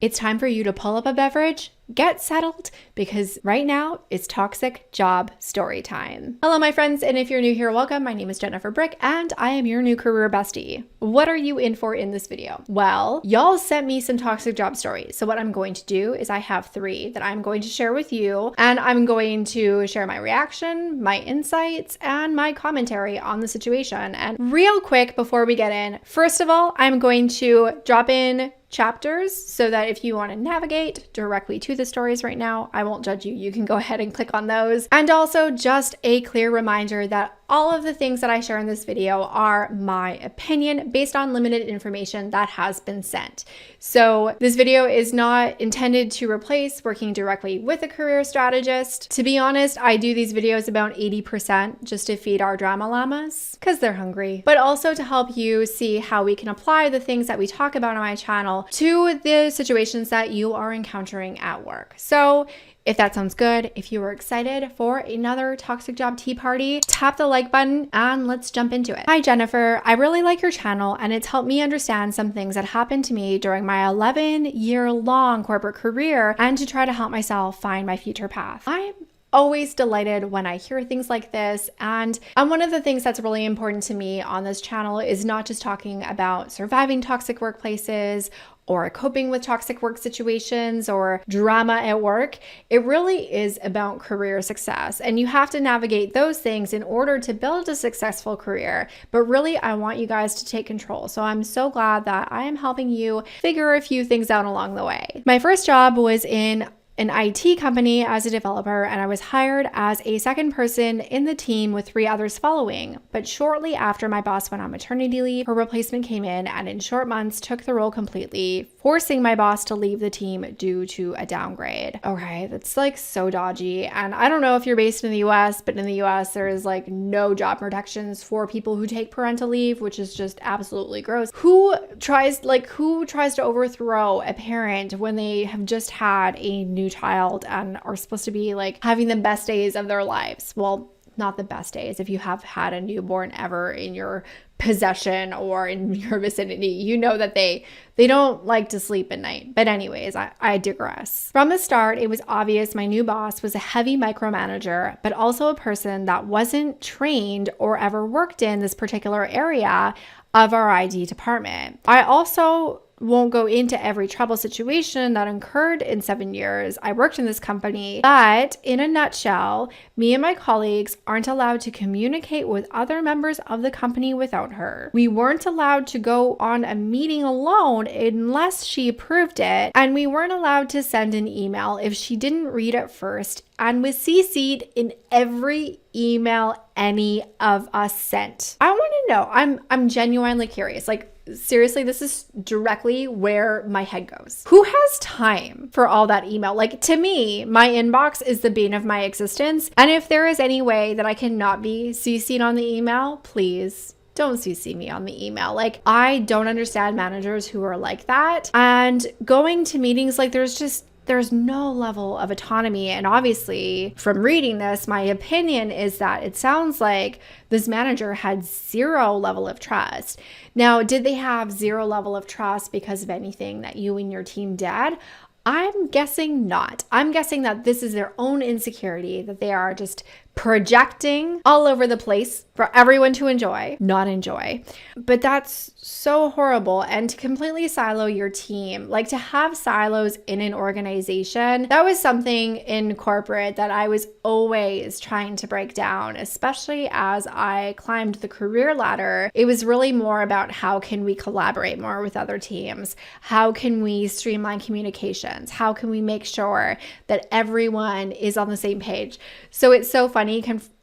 It's time for you to pull up a beverage, get settled, because right now it's toxic job story time. Hello, my friends, and if you're new here, welcome. My name is Jennifer Brick, and I am your new career bestie. What are you in for in this video? Well, y'all sent me some toxic job stories. So what I'm going to do is I have 3 that I'm going to share with you, and I'm going to share my reaction, my insights, and my commentary on the situation. And real quick before we get in, first of all, I'm going to drop in chapters so that if you want to navigate directly to the stories right now, I won't judge you. You can go ahead and click on those. And also just a clear reminder that all of the things that I share in this video are my opinion based on limited information that has been sent. So this video is not intended to replace working directly with a career strategist. To be honest, I do these videos about 80% just to feed our drama llamas because they're hungry, but also to help you see how we can apply the things that we talk about on my channel to the situations that you are encountering at work. So if that sounds good, if you are excited for another toxic job tea party, tap the like button and let's jump into it. Hi, Jennifer. I really like your channel and it's helped me understand some things that happened to me during my 11-year-long corporate career and to try to help myself find my future path. I'm always delighted when I hear things like this. And one of the things that's really important to me on this channel is not just talking about surviving toxic workplaces or coping with toxic work situations or drama at work. It really is about career success. And you have to navigate those things in order to build a successful career. But really, I want you guys to take control. So I'm so glad that I am helping you figure a few things out along the way. My first job was in an IT company as a developer, and I was hired as a second person in the team with 3 others following. But shortly after my boss went on maternity leave, her replacement came in and in short months took the role completely, forcing my boss to leave the team due to a downgrade. Okay, that's like so dodgy. And I don't know if you're based in the US, but in the US, there is like no job protections for people who take parental leave, which is just absolutely gross. Who tries to overthrow a parent when they have just had a new child and are supposed to be like having the best days of their lives? Well, not the best days. If you have had a newborn ever in your possession or in your vicinity, you know that they don't like to sleep at night. But anyways, I digress. From the start, it was obvious my new boss was a heavy micromanager, but also a person that wasn't trained or ever worked in this particular area of our ID department. I also won't go into every trouble situation that occurred in 7 years I worked in this company, but in a nutshell, me and my colleagues aren't allowed to communicate with other members of the company without her. We weren't allowed to go on a meeting alone unless she approved it, and we weren't allowed to send an email if she didn't read it first and was CC'd in every email any of us sent. I want to know, I'm genuinely curious, like seriously, this is directly where my head goes. Who has time for all that email? Like, to me, my inbox is the bane of my existence. And if there is any way that I cannot be CC'd on the email, please don't CC me on the email. Like, I don't understand managers who are like that. And going to meetings, like there's no level of autonomy. And obviously, from reading this, my opinion is that it sounds like this manager had 0 level of trust. Now, did they have 0 level of trust because of anything that you and your team did? I'm guessing not. I'm guessing that this is their own insecurity that they are just projecting all over the place for everyone to not enjoy. But that's so horrible. And to completely silo your team, like to have silos in an organization, that was something in corporate that I was always trying to break down, especially as I climbed the career ladder. It was really more about how can we collaborate more with other teams? How can we streamline communications? How can we make sure that everyone is on the same page? So it's so funny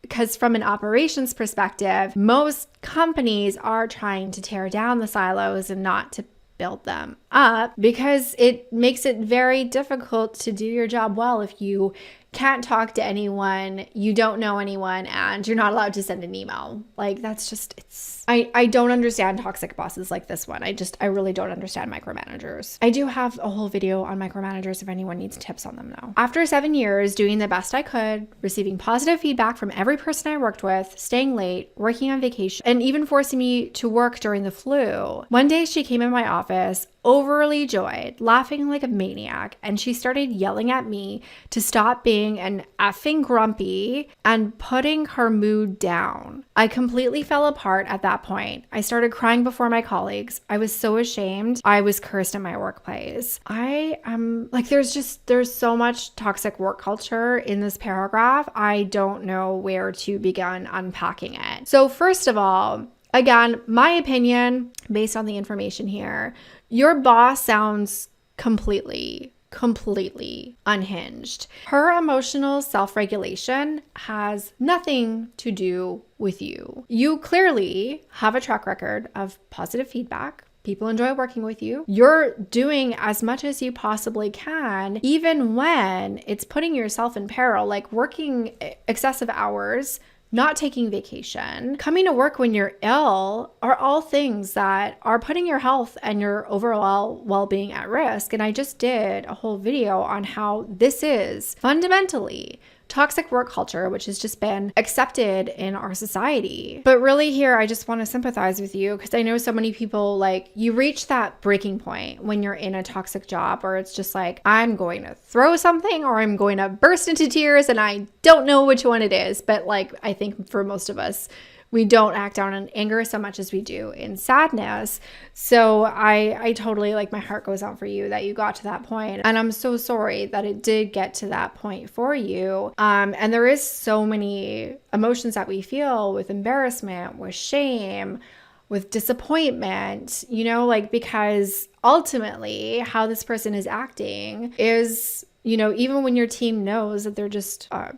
because from an operations perspective, most companies are trying to tear down the silos and not to build them up because it makes it very difficult to do your job well if you can't talk to anyone, you don't know anyone, and you're not allowed to send an email. Like, that's just, I don't understand toxic bosses like this one. I really don't understand micromanagers. I do have a whole video on micromanagers if anyone needs tips on them though. After 7 years doing the best I could, receiving positive feedback from every person I worked with, staying late, working on vacation, and even forcing me to work during the flu, one day she came in my office overly joyed, laughing like a maniac, and she started yelling at me to stop being an effing grumpy and putting her mood down. I completely fell apart at that point. I started crying before my colleagues. I was so ashamed. I was cursed in my workplace. I am like, there's so much toxic work culture in this paragraph. I don't know where to begin unpacking it. So first of all, again, my opinion based on the information here, your boss sounds completely unhinged. Her emotional self-regulation has nothing to do with you. You clearly have a track record of positive feedback. People enjoy working with you. You're doing as much as you possibly can, even when it's putting yourself in peril, like working excessive hours, not taking vacation, coming to work when you're ill are all things that are putting your health and your overall well-being at risk. And I just did a whole video on how this is fundamentally toxic work culture, which has just been accepted in our society. But really here, I just want to sympathize with you because I know so many people, like, you reach that breaking point when you're in a toxic job where it's just like, I'm going to throw something or I'm going to burst into tears and I don't know which one it is. But like, I think for most of us, we don't act out in anger so much as we do in sadness. So I totally, like, my heart goes out for you that you got to that point. And I'm so sorry that it did get to that point for you. And there is so many emotions that we feel with embarrassment, with shame, with disappointment, you know, like, because ultimately how this person is acting is, you know, even when your team knows that they're just, I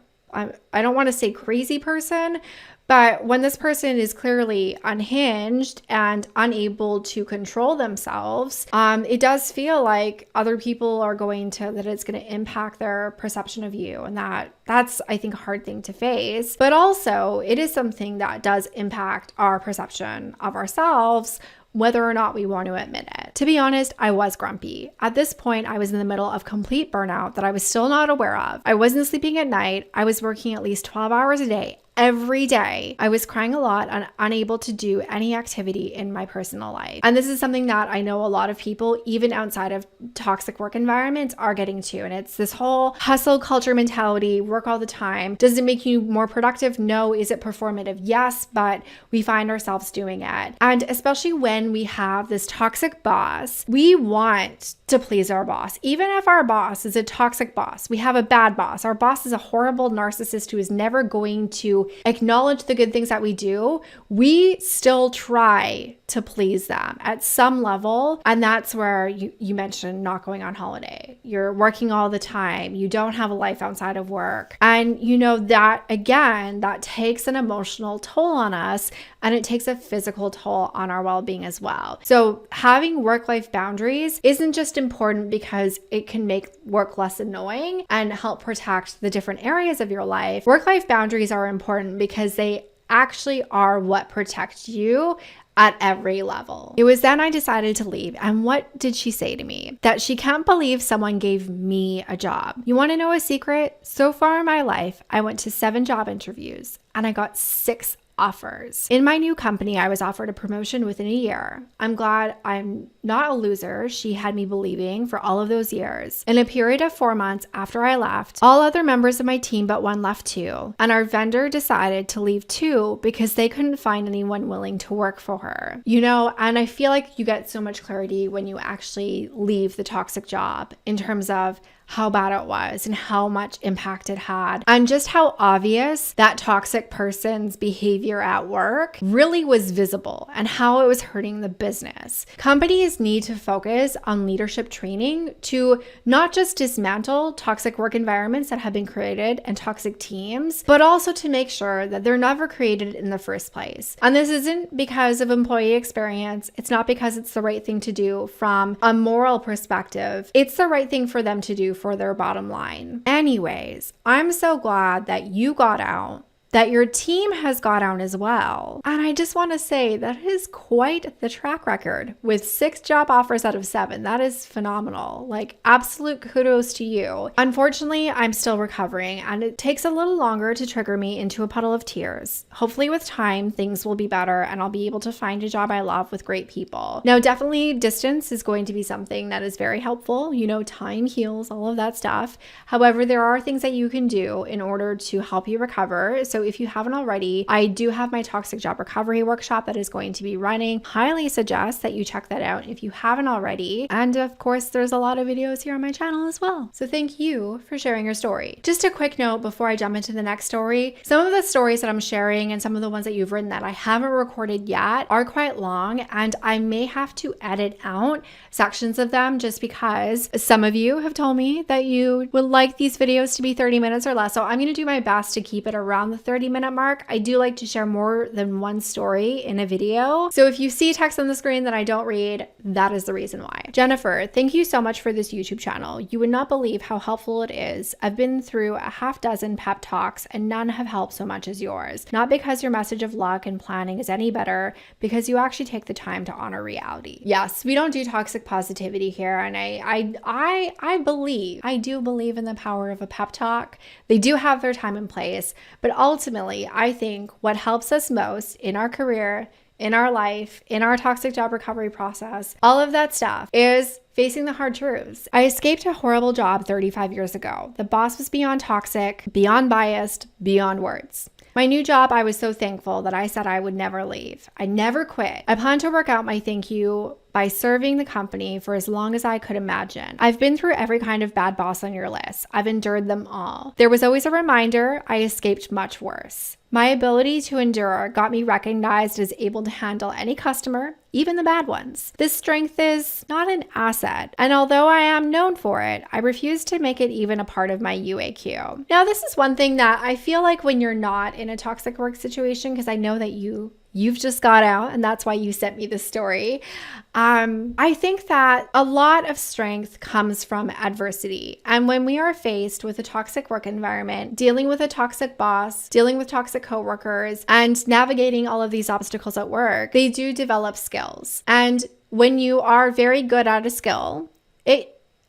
don't want to say crazy person, but when this person is clearly unhinged and unable to control themselves, it does feel like other people are that it's going to impact their perception of you. And that's, I think, a hard thing to face. But also, it is something that does impact our perception of ourselves, whether or not we want to admit it. To be honest, I was grumpy. At this point, I was in the middle of complete burnout that I was still not aware of. I wasn't sleeping at night. I was working at least 12 hours a day. Every day, I was crying a lot and unable to do any activity in my personal life. And this is something that I know a lot of people, even outside of toxic work environments, are getting to. And it's this whole hustle culture mentality, work all the time. Does it make you more productive? No. Is it performative? Yes, but we find ourselves doing it. And especially when we have this toxic boss, we want to please our boss. Even if our boss is a toxic boss, we have a bad boss. Our boss is a horrible narcissist who is never going to acknowledge the good things that we do, we still try to please them at some level. And that's where you mentioned not going on holiday. You're working all the time. You don't have a life outside of work. And you know that, again, that takes an emotional toll on us and it takes a physical toll on our well-being as well. So having work-life boundaries isn't just important because it can make work less annoying and help protect the different areas of your life. Work-life boundaries are important because they actually are what protect you at every level. It was then I decided to leave. And what did she say to me? That she can't believe someone gave me a job. You want to know a secret? So far in my life, I went to 7 job interviews and I got 6 offers. In my new company, I was offered a promotion within a year. I'm glad I'm not a loser she had me believing for all of those years. In a period of 4 months after I left, all other members of my team but one left too. And our vendor decided to leave too because they couldn't find anyone willing to work for her. You know, and I feel like you get so much clarity when you actually leave the toxic job in terms of how bad it was and how much impact it had and just how obvious that toxic person's behavior at work really was visible and how it was hurting the business. Companies need to focus on leadership training to not just dismantle toxic work environments that have been created and toxic teams, but also to make sure that they're never created in the first place. And this isn't because of employee experience. It's not because it's the right thing to do from a moral perspective. It's the right thing for them to do for their bottom line. Anyways, I'm so glad that you got out, that your team has got out as well. And I just want to say that is quite the track record with 6 job offers out of 7. That is phenomenal. Like, absolute kudos to you. Unfortunately, I'm still recovering and it takes a little longer to trigger me into a puddle of tears. Hopefully with time, things will be better and I'll be able to find a job I love with great people. Now, definitely distance is going to be something that is very helpful. You know, time heals, all of that stuff. However, there are things that you can do in order to help you recover. So if you haven't already, I do have my toxic job recovery workshop that is going to be running. Highly suggest that you check that out if you haven't already. And of course, there's a lot of videos here on my channel as well. So thank you for sharing your story. Just a quick note before I jump into the next story. Some of the stories that I'm sharing and some of the ones that you've written that I haven't recorded yet are quite long, and I may have to edit out sections of them just because some of you have told me that you would like these videos to be 30 minutes or less. So I'm going to do my best to keep it around the 30-minute mark. I do like to share more than one story in a video. So if you see text on the screen that I don't read, that is the reason why. Jennifer, thank you so much for this YouTube channel. You would not believe how helpful it is. I've been through a half dozen pep talks and none have helped so much as yours. Not because your message of luck and planning is any better, because you actually take the time to honor reality. Yes, we don't do toxic positivity here, and I do believe in the power of a pep talk. They do have their time and place, but ultimately, I think what helps us most in our career, in our life, in our toxic job recovery process, all of that stuff is facing the hard truths. I escaped a horrible job 35 years ago. The boss was beyond toxic, beyond biased, beyond words. My new job, I was so thankful that I said I would never leave. I never quit. I plan to work out my thank you by serving the company for as long as I could imagine. I've been through every kind of bad boss on your list. I've endured them all. There was always a reminder I escaped much worse. My ability to endure got me recognized as able to handle any customer, even the bad ones. This strength is not an asset, and although I am known for it, I refuse to make it even a part of my UAQ. Now, this is one thing that I feel like when you're not in a toxic work situation, because I know that you've just got out and that's why you sent me this story. I think that a lot of strength comes from adversity. And when we are faced with a toxic work environment, dealing with a toxic boss, dealing with toxic coworkers, and navigating all of these obstacles at work, they do develop skills. And when you are very good at a skill,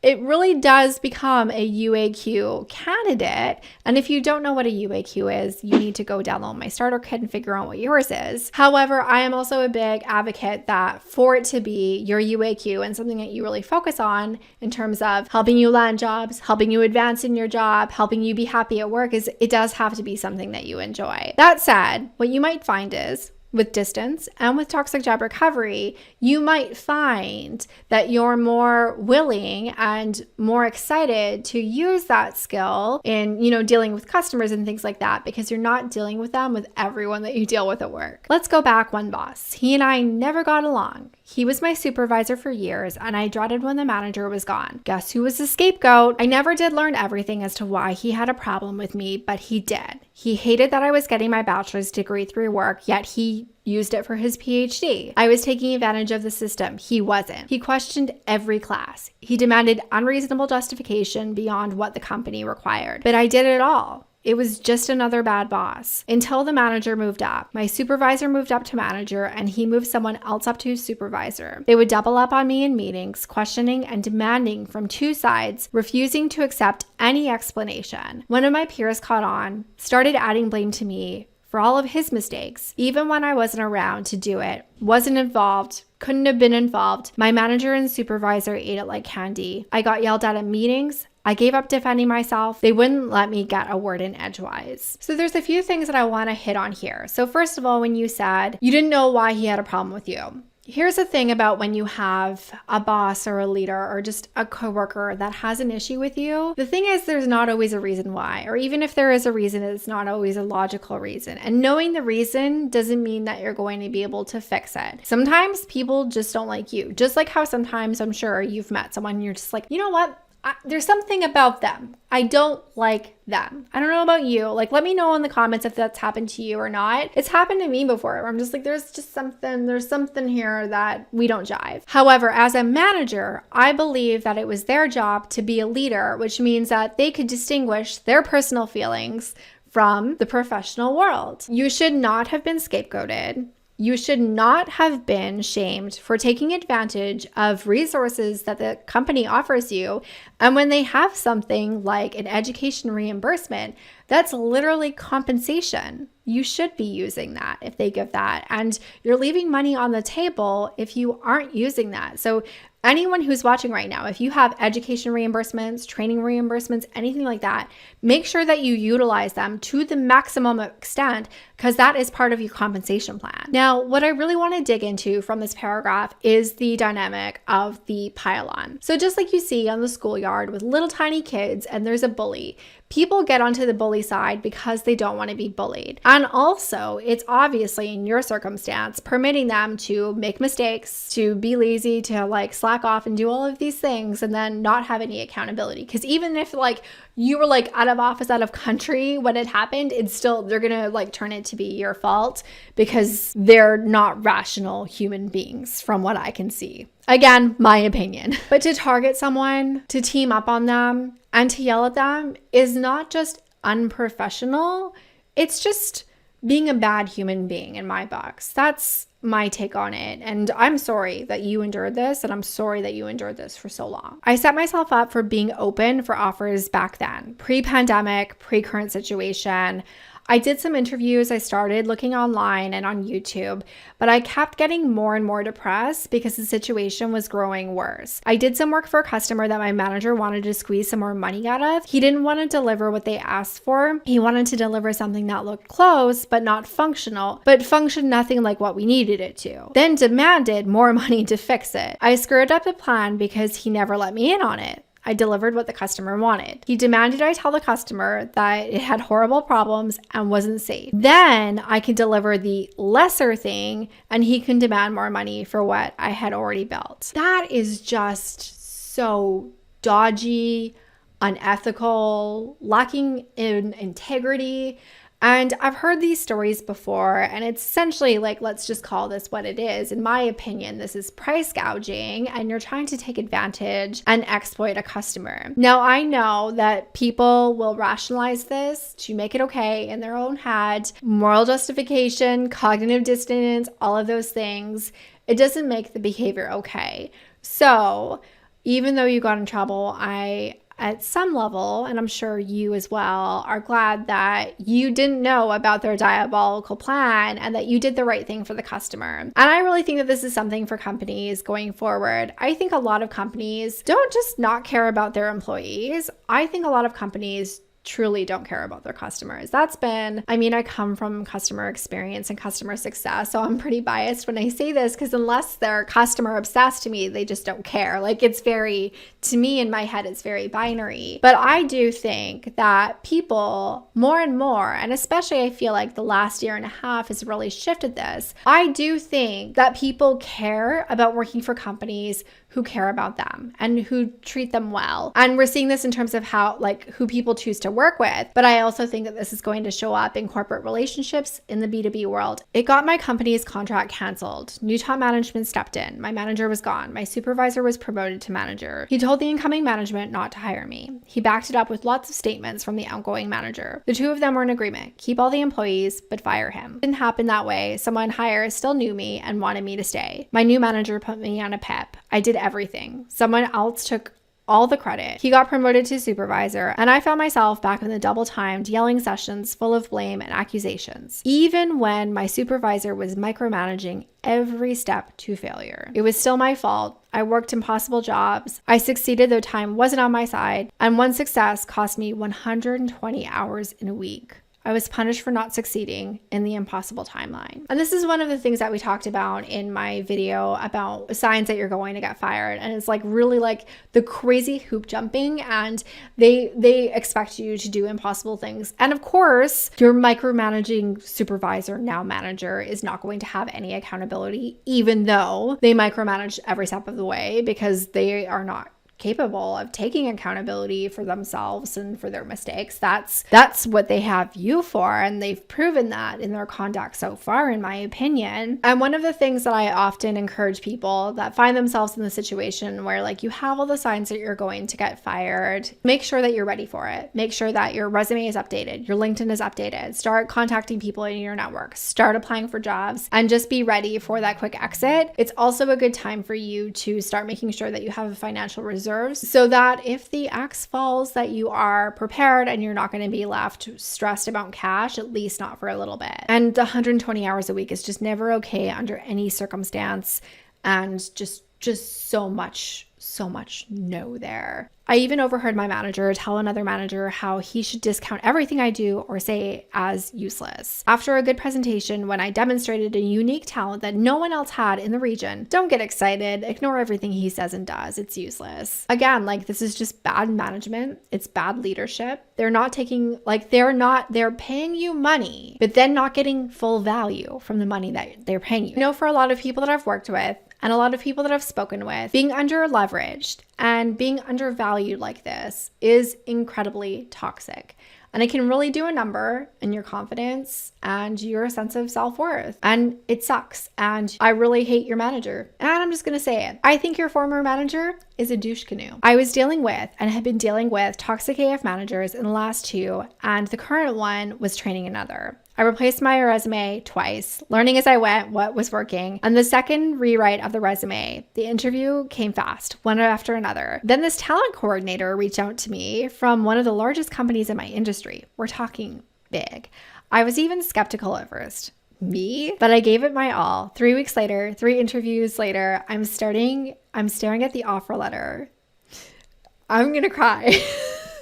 it really does become a UAQ candidate. And if you don't know what a UAQ is, you need to go download my starter kit and figure out what yours is. However, I am also a big advocate that for it to be your UAQ and something that you really focus on in terms of helping you land jobs, helping you advance in your job, helping you be happy at work, is it does have to be something that you enjoy. That said, what you might find is with distance and with toxic job recovery, you might find that you're more willing and more excited to use that skill in, dealing with customers and things like that, because you're not dealing with them with everyone that you deal with at work. Let's go back one boss. He and I never got along. He was my supervisor for years, and I dreaded when the manager was gone. Guess who was the scapegoat? I never did learn everything as to why he had a problem with me, but he did. He hated that I was getting my bachelor's degree through work, yet he used it for his PhD. I was taking advantage of the system. He wasn't. He questioned every class. He demanded unreasonable justification beyond what the company required. But I did it all. It was just another bad boss until the manager moved up. My supervisor moved up to manager, and he moved someone else up to supervisor. They would double up on me in meetings, questioning and demanding from two sides, refusing to accept any explanation. One of my peers caught on, started adding blame to me for all of his mistakes, even when I wasn't around to do it, wasn't involved, couldn't have been involved. My manager and supervisor ate it like candy. I got yelled at meetings. I gave up defending myself. They wouldn't let me get a word in edgewise. So there's a few things that I want to hit on here. So first of all, when you said you didn't know why he had a problem with you. Here's the thing about when you have a boss or a leader or just a coworker that has an issue with you. The thing is, there's not always a reason why, or even if there is a reason, it's not always a logical reason. And knowing the reason doesn't mean that you're going to be able to fix it. Sometimes people just don't like you. Just like how sometimes I'm sure you've met someone and you're just like, you know what? there's something about them. I don't like them. I don't know about you. Like, let me know in the comments if that's happened to you or not. It's happened to me before where I'm just like, there's something here that we don't jive. However, as a manager, I believe that it was their job to be a leader, which means that they could distinguish their personal feelings from the professional world. You should not have been scapegoated. You should not have been shamed for taking advantage of resources that the company offers you. And when they have something like an education reimbursement, that's literally compensation. You should be using that if they give that. And you're leaving money on the table if you aren't using that. So anyone who's watching right now, if you have education reimbursements, training reimbursements, anything like that, make sure that you utilize them to the maximum extent because that is part of your compensation plan. Now, what I really want to dig into from this paragraph is the dynamic of the pile-on. So just like you see on the schoolyard with little tiny kids and there's a bully, people get onto the bully side because they don't want to be bullied. And also, it's obviously in your circumstance permitting them to make mistakes, to be lazy, to like slack off and do all of these things and then not have any accountability. Because even if like you were like out of office, out of country when it happened, it's still, they're going to like turn it to be your fault because they're not rational human beings from what I can see. Again, my opinion. But to target someone, to team up on them, and to yell at them is not just unprofessional. It's just being a bad human being in my box. That's my take on it. And I'm sorry that you endured this, and I'm sorry that you endured this for so long. I set myself up for being open for offers back then, pre-pandemic, pre-current situation. I did some interviews. I started looking online and on YouTube, but I kept getting more and more depressed because the situation was growing worse. I did some work for a customer that my manager wanted to squeeze some more money out of. He didn't want to deliver what they asked for. He wanted to deliver something that looked close, but not functional, but functioned nothing like what we needed it to. Then demanded more money to fix it. I screwed up the plan because he never let me in on it. I delivered what the customer wanted. He demanded I tell the customer that it had horrible problems and wasn't safe. Then I can deliver the lesser thing and he can demand more money for what I had already built. That is just so dodgy, unethical, lacking in integrity. And I've heard these stories before, and it's essentially like, let's just call this what it is. In my opinion, this is price gouging, and you're trying to take advantage and exploit a customer. Now, I know that people will rationalize this to make it okay in their own head, moral justification, cognitive dissonance, all of those things. It doesn't make the behavior okay. So even though you got in trouble, at some level, and I'm sure you as well, are glad that you didn't know about their diabolical plan and that you did the right thing for the customer. And I really think that this is something for companies going forward. I think a lot of companies don't just not care about their employees. I think a lot of companies truly don't care about their customers. I come from customer experience and customer success, so I'm pretty biased when I say this because unless they're customer obsessed to me, they just don't care. Like to me in my head, it's very binary. But I do think that people more and more, and especially I feel like the last year and a half has really shifted this. I do think that people care about working for companies who care about them and who treat them well. And we're seeing this in terms of who people choose to work with. But I also think that this is going to show up in corporate relationships in the B2B world. It got my company's contract canceled. New top management stepped in. My manager was gone. My supervisor was promoted to manager. He told the incoming management not to hire me. He backed it up with lots of statements from the outgoing manager. The two of them were in agreement. Keep all the employees, but fire him. It didn't happen that way. Someone higher still knew me and wanted me to stay. My new manager put me on a PEP. I did everything. Someone else took all the credit. He got promoted to supervisor, and I found myself back in the double-timed yelling sessions full of blame and accusations, even when my supervisor was micromanaging every step to failure. It was still my fault. I worked impossible jobs. I succeeded though time wasn't on my side, and one success cost me 120 hours in a week. I was punished for not succeeding in the impossible timeline. And this is one of the things that we talked about in my video about signs that you're going to get fired. And it's really the crazy hoop jumping, and they expect you to do impossible things. And of course, your micromanaging supervisor, now manager, is not going to have any accountability, even though they micromanage every step of the way because they are not capable of taking accountability for themselves and for their mistakes. That's what they have you for, and they've proven that in their conduct so far, in my opinion. And one of the things that I often encourage people that find themselves in the situation where like you have all the signs that you're going to get fired, make sure that you're ready for it. Make sure that your resume is updated, your LinkedIn is updated, start contacting people in your network, start applying for jobs, and just be ready for that quick exit. It's also a good time for you to start making sure that you have a financial reserve so that if the axe falls, that you are prepared and you're not going to be left stressed about cash, at least not for a little bit. And 120 hours a week is just never okay under any circumstance, and just so much no there. I even overheard my manager tell another manager how he should discount everything I do or say as useless. After a good presentation, when I demonstrated a unique talent that no one else had in the region, don't get excited, ignore everything he says and does, it's useless. Again, like this is just bad management, it's bad leadership. They're paying you money, but then not getting full value from the money that they're paying you. I know for a lot of people that I've worked with, and a lot of people that I've spoken with, being under leveraged and being undervalued like this is incredibly toxic. And it can really do a number in your confidence and your sense of self-worth. And it sucks. And I really hate your manager. And I'm just going to say it. I think your former manager is a douche canoe. I was dealing with and have been dealing with toxic AF managers in the last 2, and the current one was training another. I replaced my resume twice, learning as I went what was working. And the second rewrite of the resume, the interview came fast, one after another. Then this talent coordinator reached out to me from one of the largest companies in my industry. We're talking big. I was even skeptical at first. Me? But I gave it my all. 3 weeks later, 3 interviews later, I'm staring at the offer letter. I'm gonna cry.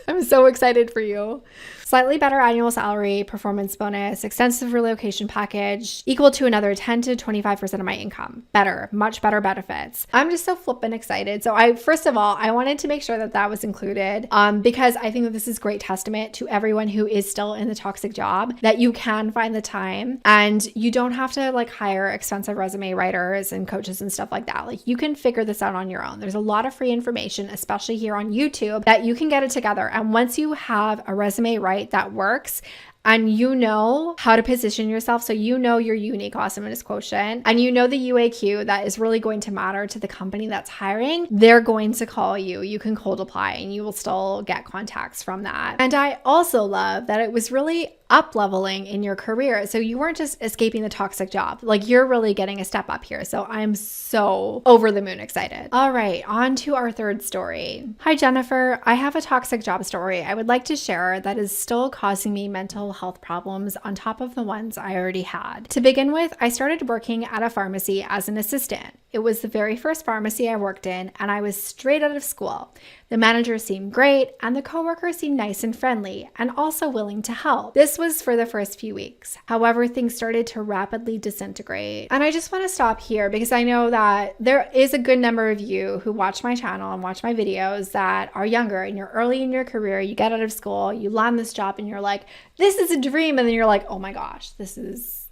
I'm so excited for you. Slightly better annual salary, performance bonus, extensive relocation package, equal to another 10 to 25% of my income. Better, much better benefits. I'm just so flippin' excited. So first of all, I wanted to make sure that was included because I think that this is great testament to everyone who is still in the toxic job, that you can find the time and you don't have to like hire expensive resume writers and coaches and stuff like that. Like you can figure this out on your own. There's a lot of free information, especially here on YouTube, that you can get it together. And once you have a resume right that works, and you know how to position yourself, so you know your unique awesomeness quotient, and you know the UAQ that is really going to matter to the company that's hiring, they're going to call you. You can cold apply and you will still get contacts from that. And I also love that it was really up-leveling in your career. So you weren't just escaping the toxic job. Like you're really getting a step up here. So I'm so over the moon excited. All right, on to our third story. Hi, Jennifer. I have a toxic job story I would like to share that is still causing me mental health problems on top of the ones I already had. To begin with, I started working at a pharmacy as an assistant. It was the very first pharmacy I worked in, and I was straight out of school. The manager seemed great, and the coworkers seemed nice and friendly, and also willing to help. This was for the first few weeks. However, things started to rapidly disintegrate. And I just want to stop here because I know that there is a good number of you who watch my channel and watch my videos that are younger, and you're early in your career, you get out of school, you land this job, and you're like, this is a dream, and then you're like, oh my gosh, this is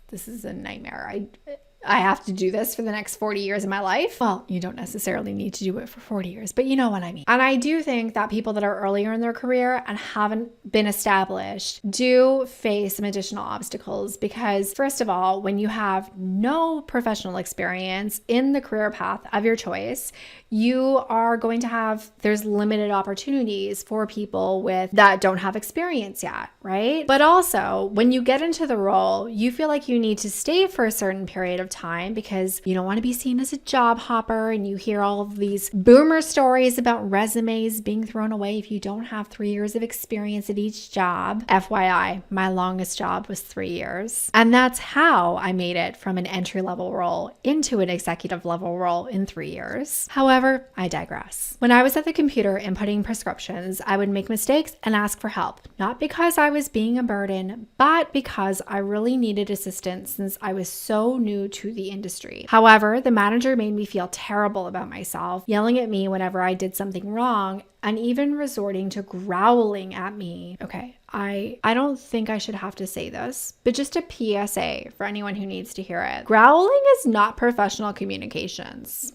a nightmare. I have to do this for the next 40 years of my life. Well, you don't necessarily need to do it for 40 years, but you know what I mean. And I do think that people that are earlier in their career and haven't been established do face some additional obstacles because, first of all, when you have no professional experience in the career path of your choice, you are going to have, there's limited opportunities for people that don't have experience yet, right? But also, when you get into the role, you feel like you need to stay for a certain period of time because you don't want to be seen as a job hopper, and you hear all of these boomer stories about resumes being thrown away if you don't have 3 years of experience at each job. FYI, my longest job was 3 years. And that's how I made it from an entry-level role into an executive level role in 3 years. However, I digress. When I was at the computer inputting prescriptions, I would make mistakes and ask for help, not because I was being a burden, but because I really needed assistance since I was so new to the industry. However, the manager made me feel terrible about myself, yelling at me whenever I did something wrong, and even resorting to growling at me. Okay, I don't think I should have to say this, but just a PSA for anyone who needs to hear it. Growling is not professional communications.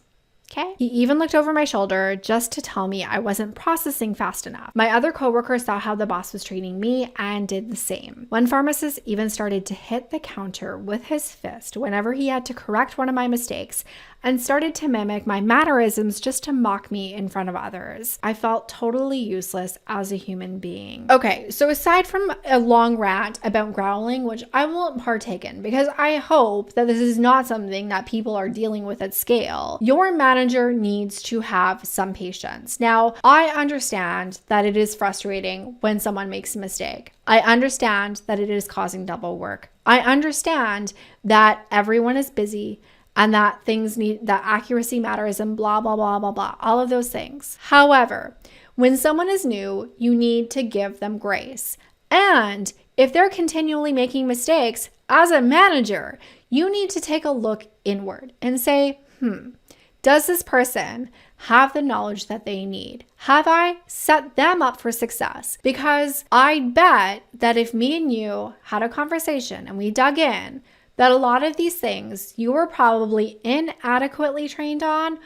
Okay. He even looked over my shoulder just to tell me I wasn't processing fast enough. My other coworkers saw how the boss was treating me and did the same. One pharmacist even started to hit the counter with his fist whenever he had to correct one of my mistakes and started to mimic my mannerisms just to mock me in front of others. I felt totally useless as a human being. Okay, so aside from a long rant about growling, which I won't partake in because I hope that this is not something that people are dealing with at scale, your manager needs to have some patience. Now, I understand that it is frustrating when someone makes a mistake. I understand that it is causing double work. I understand that everyone is busy and that that accuracy matters and blah, blah, blah, blah, blah, all of those things. However, when someone is new, you need to give them grace. And if they're continually making mistakes, as a manager, you need to take a look inward and say, does this person have the knowledge that they need? Have I set them up for success? Because I bet that if me and you had a conversation and we dug in, that a lot of these things you were probably inadequately trained on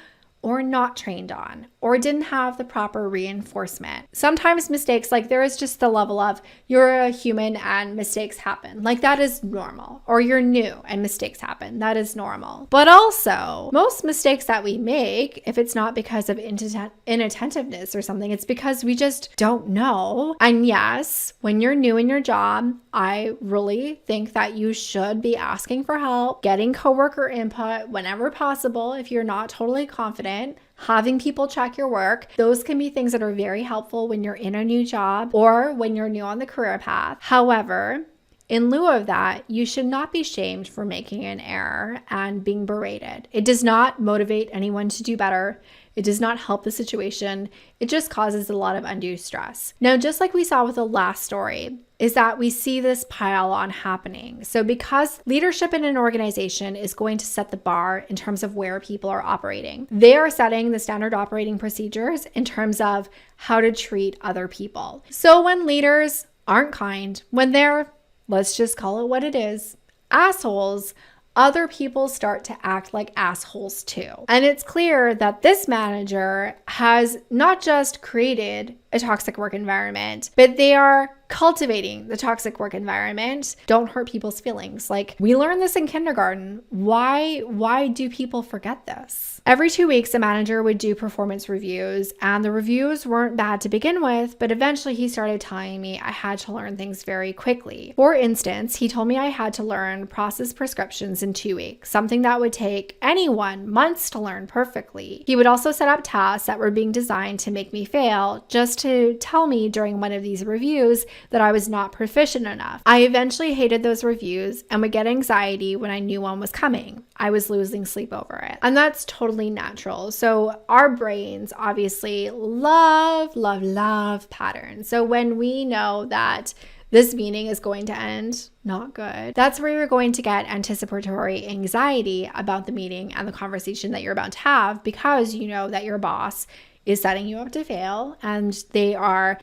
or not trained on or didn't have the proper reinforcement. Sometimes mistakes, like there is just the level of you're a human and mistakes happen. Like that is normal. Or you're new and mistakes happen. That is normal. But also, most mistakes that we make, if it's not because of inattentiveness or something, it's because we just don't know. And yes, when you're new in your job, I really think that you should be asking for help, getting coworker input whenever possible if you're not totally confident. Having people check your work. Those can be things that are very helpful when you're in a new job or when you're new on the career path. However, in lieu of that, you should not be shamed for making an error and being berated. It does not motivate anyone to do better. It does not help the situation. It just causes a lot of undue stress. Now, just like we saw with the last story, is that we see this pile on happening. So because leadership in an organization is going to set the bar in terms of where people are operating, they are setting the standard operating procedures in terms of how to treat other people. So when leaders aren't kind, when they're, let's just call it what it is, assholes, other people start to act like assholes too. And it's clear that this manager has not just created a toxic work environment, but they are cultivating the toxic work environment. Don't hurt people's feelings. Like, we learned this in kindergarten. Why do people forget this? Every 2 weeks, a manager would do performance reviews, and the reviews weren't bad to begin with, but eventually he started telling me I had to learn things very quickly. For instance, he told me I had to learn process prescriptions in 2 weeks, something that would take anyone months to learn perfectly. He would also set up tasks that were being designed to make me fail, just to tell me during one of these reviews that I was not proficient enough. I eventually hated those reviews and would get anxiety when I knew one was coming. I was losing sleep over it. And that's totally natural. So our brains obviously love patterns. So when we know that this meeting is going to end not good, that's where you're going to get anticipatory anxiety about the meeting and the conversation that you're about to have, because you know that your boss is setting you up to fail, and their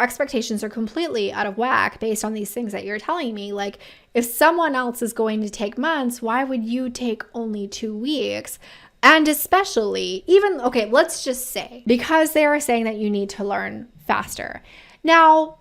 expectations are completely out of whack based on these things that you're telling me. Like, if someone else is going to take months, why would you take only 2 weeks? And especially, let's just say, because they are saying that you need to learn faster. Now,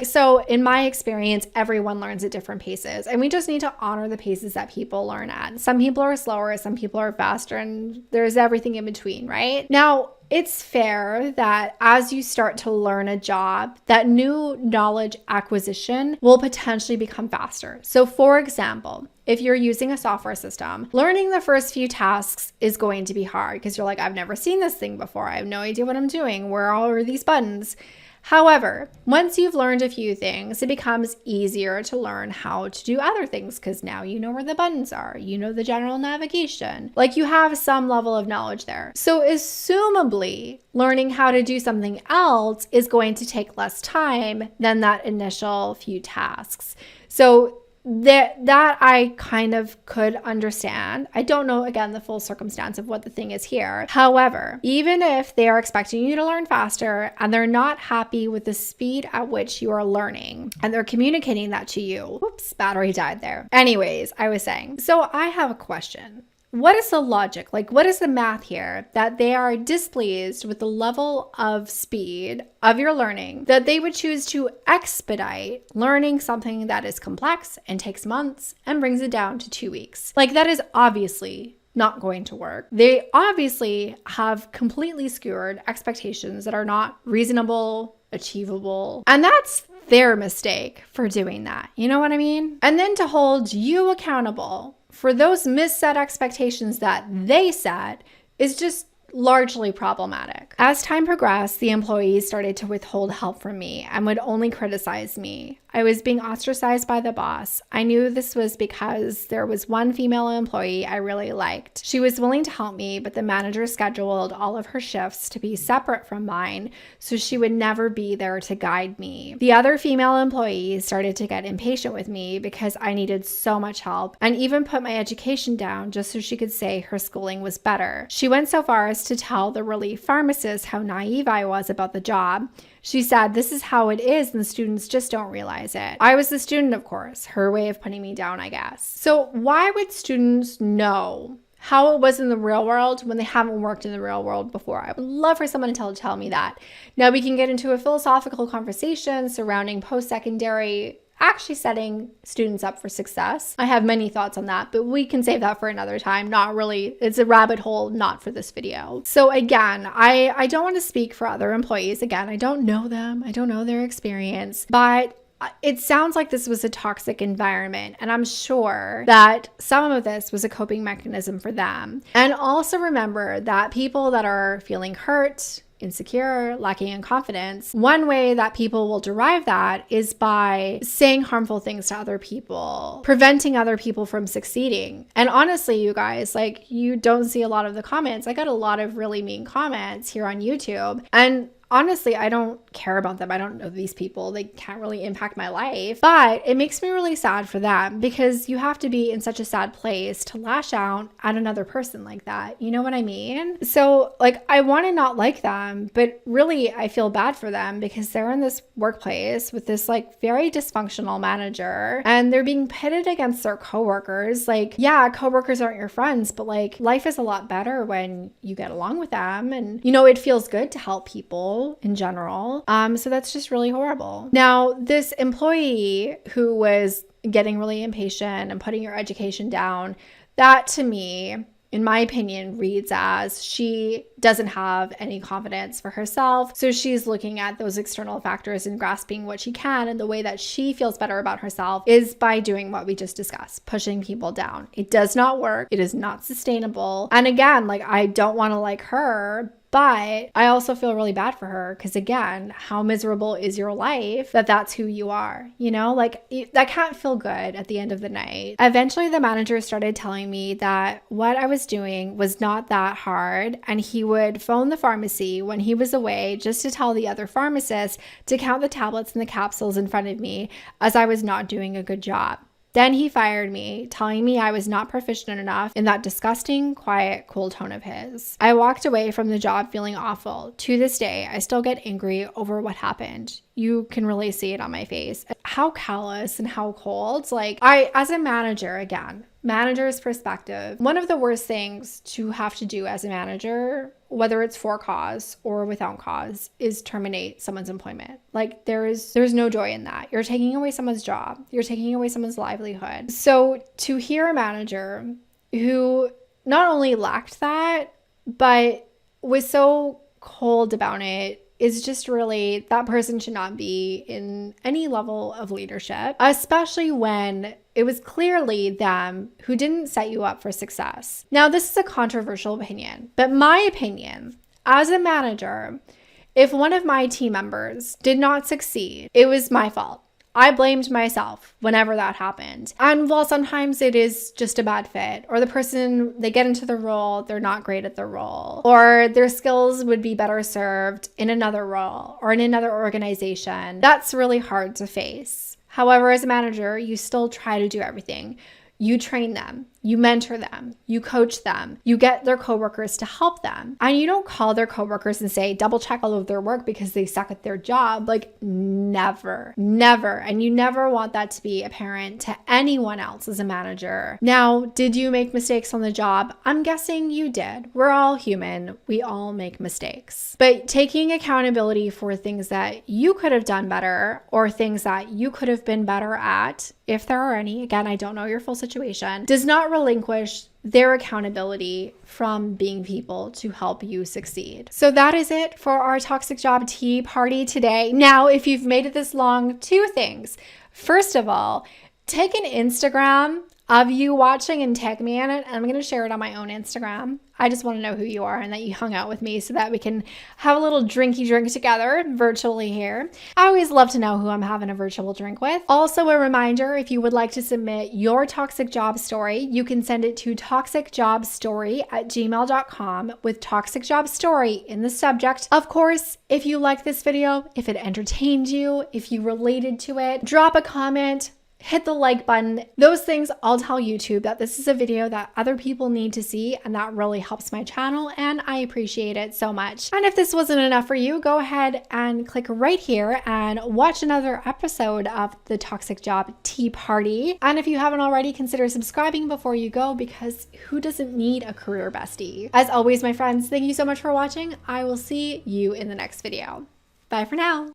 so in my experience, everyone learns at different paces, and we just need to honor the paces that people learn at. Some people are slower, some people are faster, and there's everything in between, right? Now, it's fair that as you start to learn a job, that new knowledge acquisition will potentially become faster. So for example, if you're using a software system, learning the first few tasks is going to be hard because you're like, I've never seen this thing before. I have no idea what I'm doing. Where are these buttons? However, once you've learned a few things, it becomes easier to learn how to do other things because now you know where the buttons are, you know the general navigation, like you have some level of knowledge there. So assumably, learning how to do something else is going to take less time than that initial few tasks. So that I kind of could understand. I don't know, again, the full circumstance of what the thing is here. However, even if they are expecting you to learn faster and they're not happy with the speed at which you are learning and they're communicating that to you, battery died there. Anyways, I was saying, so I have a question. what is the logic? Like, what is the math here? That they are displeased with the level of speed of your learning, that they would choose to expedite learning something that is complex and takes months and brings it down to 2 weeks. Like, that is obviously not going to work. They obviously have completely skewered expectations that are not reasonable, achievable, and that's their mistake for doing that. You know what I mean? And then to hold you accountable for those misset expectations that they set is just largely problematic. As time progressed, the employees started to withhold help from me and would only criticize me. I was being ostracized by the boss. I knew this was because there was one female employee I really liked. She was willing to help me, but the manager scheduled all of her shifts to be separate from mine, so she would never be there to guide me. The other female employees started to get impatient with me because I needed so much help, and even put my education down just so she could say her schooling was better. She went so far as to tell the relief pharmacist how naive I was about the job. She said, "This is how it is, and the students just don't realize it." I was the student, of course, her way of putting me down, I guess. So why would students know how it was in the real world when they haven't worked in the real world before? I would love for someone to tell me that. Now we can get into a philosophical conversation surrounding post-secondary actually setting students up for success. I have many thoughts on that, but we can save that for another time. Not really, it's a rabbit hole, not for this video. So again, I don't want to speak for other employees. Again, I don't know them. I don't know their experience, but it sounds like this was a toxic environment, and I'm sure that some of this was a coping mechanism for them. And also remember that people that are feeling hurt, insecure, lacking in confidence, one way that people will derive that is by saying harmful things to other people, preventing other people from succeeding. And honestly, you guys, like, you don't see a lot of the comments. I got a lot of really mean comments here on YouTube, and honestly, I don't care about them. I don't know these people. They can't really impact my life. But it makes me really sad for them, because you have to be in such a sad place to lash out at another person like that. You know what I mean? So like, I want to not like them, but really I feel bad for them because they're in this workplace with this like very dysfunctional manager, and they're being pitted against their coworkers. Like, yeah, coworkers aren't your friends, but like, life is a lot better when you get along with them, and you know, it feels good to help people in general. So that's just really horrible. Now, this employee who was getting really impatient and putting your education down, that to me, in my opinion, reads as she doesn't have any confidence for herself. So she's looking at those external factors and grasping what she can. And the way that she feels better about herself is by doing what we just discussed, pushing people down. It does not work. It is not sustainable. And again, like, I don't want to like her, but I also feel really bad for her because, again, how miserable is your life that that's who you are? You know, like, that can't feel good at the end of the night. Eventually, the manager started telling me that what I was doing was not that hard, and he would phone the pharmacy when he was away just to tell the other pharmacist to count the tablets and the capsules in front of me, as I was not doing a good job. Then he fired me, telling me I was not proficient enough in that disgusting, quiet, cool tone of his. I walked away from the job feeling awful. To this day, I still get angry over what happened. You can really see it on my face. How callous and how cold. Like, as a manager, again, manager's perspective, one of the worst things to have to do as a manager, whether it's for cause or without cause, is terminate someone's employment. Like, there's no joy in that. You're taking away someone's job. You're taking away someone's livelihood. So to hear a manager who not only lacked that, but was so cold about it, is just really, that person should not be in any level of leadership, especially when it was clearly them who didn't set you up for success. Now, this is a controversial opinion, but my opinion, as a manager, if one of my team members did not succeed, it was my fault. I blamed myself whenever that happened. And while sometimes it is just a bad fit, or the person, they get into the role, they're not great at the role, or their skills would be better served in another role or in another organization, that's really hard to face. However, as a manager, you still try to do everything. You train them. You mentor them, you coach them, you get their coworkers to help them. And you don't call their coworkers and say, double check all of their work because they suck at their job. Like never. And you never want that to be apparent to anyone else as a manager. Now, did you make mistakes on the job? I'm guessing you did. We're all human. We all make mistakes. But taking accountability for things that you could have done better or things that you could have been better at, if there are any, again, I don't know your full situation, does not relinquish their accountability from being people to help you succeed. So that is it for our toxic job tea party today. Now, if you've made it this long, 2 things. First of all, take an Instagram of you watching and tag me in it. I'm going to share it on my own Instagram. I just want to know who you are and that you hung out with me so that we can have a little drinky drink together virtually here. I always love to know who I'm having a virtual drink with. Also a reminder, if you would like to submit your toxic job story, you can send it to toxicjobstory@gmail.com with toxic job story in the subject. Of course, if you like this video, if it entertained you, if you related to it, drop a comment, hit the like button. Those things all tell YouTube that this is a video that other people need to see, and that really helps my channel, and I appreciate it so much. And if this wasn't enough for you, go ahead and click right here and watch another episode of the Toxic Job Tea Party. And if you haven't already, consider subscribing before you go, because who doesn't need a career bestie? As always, my friends, thank you so much for watching. I will see you in the next video. Bye for now.